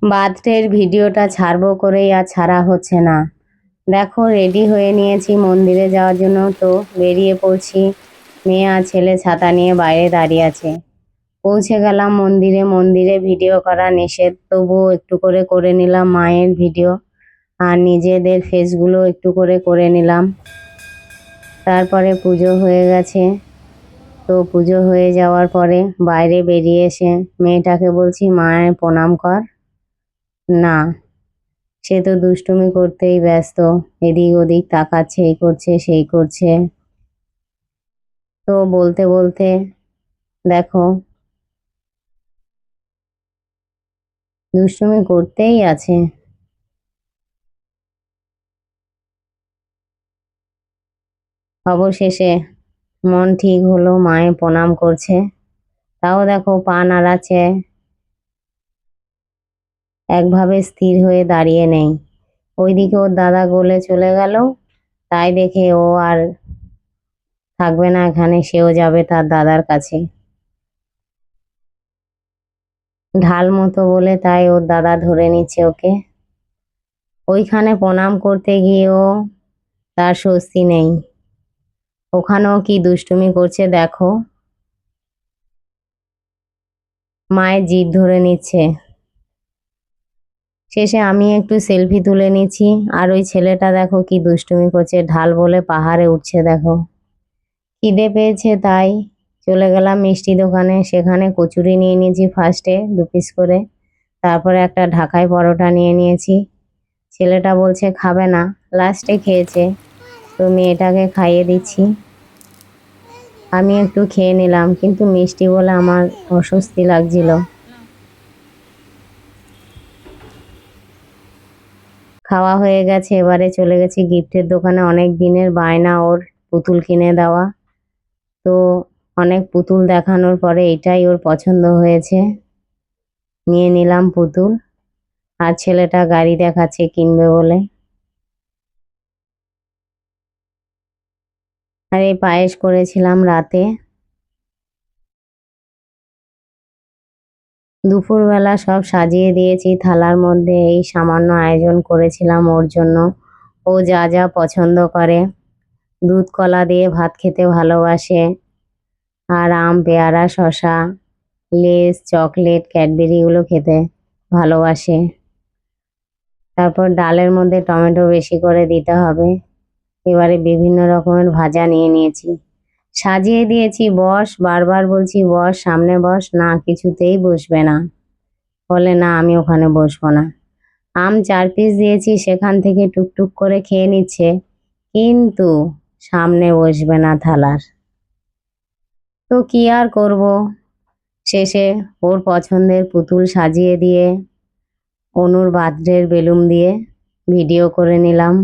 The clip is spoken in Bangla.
বার্থডের ভিডিওটা ছাড়বো করেই আর ছাড়া হচ্ছে না। দেখো রেডি হয়ে নিয়েছি মন্দিরে যাওয়ার জন্য, তো বেরিয়ে পড়ছি। মেয়ে আর ছেলে ছাতা নিয়ে বাইরে দাঁড়িয়ে আছে। পৌঁছে গেলাম মন্দিরে। মন্দিরে ভিডিও করা নিষেধ, তবুও একটু করে করে নিলাম মায়ের ভিডিও, আর নিজেদের ফেসগুলো একটু করে করে নিলাম। তারপরে পুজো হয়ে গেছে। তো পুজো হয়ে যাওয়ার পরে বাইরে বেরিয়ে এসে মেয়েটাকে বলছি মায়ের প্রণাম কর। না, সে তো দুষ্টুমি করতেই ব্যস্ত, এদিক ওদিক তাকাচ্ছে, এই করছে সেই করছে। তো বলতে বলতে দেখো দুষ্টুমি করতেই আছে। অবশেষে মন ঠিক হলো, মায়ের প্রণাম করছে। তাও দেখো পা নাড়াচ্ছে, একভাবে স্থির হয়ে দাঁড়িয়ে নেই। ওইদিকে ওর দাদা গলে চলে গেল, তাই দেখে ও আর থাকবে না এখানে, সেও যাবে তার দাদার কাছে। ঢাল মতো বলে তাই ওর দাদা ধরে নিচ্ছে ওকে। ওইখানে প্রণাম করতে গিয়েও তার স্বস্তি নেই। ওখানেও কি দুষ্টুমি করছে দেখো, মায়ের জিদ ধরে নিচ্ছে। শেষে আমি একটু সেলফি তুলে নিচ্ছি, আর ওই ছেলেটা দেখো কি দুষ্টুমি করছে, ঢাল বলে পাহাড়ে উঠছে। দেখো খিদে পেয়েছে তাই চলে গেলাম মিষ্টি দোকানে। সেখানে কচুরি নিয়ে নিয়েছি ফার্স্টে 2 পিস করে, তারপরে একটা ঢাকাই পরোটা নিয়ে নিয়েছি। ছেলেটা বলছে খাবে না, লাস্টে খেয়েছে, তো মেয়েটাকে খাইয়ে দিচ্ছি। আমি একটু খেয়ে নিলাম, কিন্তু মিষ্টি বলে আমার অস্বস্তি লাগছিল। খাওয়া হয়ে গেছে, এবারে চলে গেছি গিফটের দোকানে। অনেক দিনের বায়না ওর পুতুল কিনে দেওয়া, তো অনেক পুতুল দেখানোর পরে এটাই ওর পছন্দ হয়েছে, নিয়ে নিলাম পুতুল। আর ছেলেটা গাড়ি দেখাচ্ছে কিনবে বলে। আর এই পায়েস করেছিলাম রাতে। দুপুরবেলা সব সাজিয়ে দিয়েছি থালার মধ্যে, এই সামান্য আয়োজন করেছিলাম ওর জন্য। ও যা যা পছন্দ করে, দুধ কলা দিয়ে ভাত খেতে ভালোবাসে, আর আম পেয়ারা শসা লেস চকলেট ক্যাডবেরি এগুলো খেতে ভালোবাসে। তারপর ডালের মধ্যে টমেটো বেশি করে দিতে হবে। এবারে বিভিন্ন রকমের ভাজা নিয়ে নিয়েছি, সাজিয়ে দিয়েছি। বস, বারবার বলছি বস, সামনে বস, না কিছুতেই বসবে না। বলে না আমি ওখানে বসবো না। আম 4 পিস দিয়েছি, সেখান থেকে টুকটুক করে খেয়ে নিচ্ছে, কিন্তু সামনে বসবে না থালার। তো কি আর করব, শেষে ওর পছন্দের পুতুল সাজিয়ে দিয়ে অনুর বার্থডের বেলুন দিয়ে ভিডিও করে নিলাম।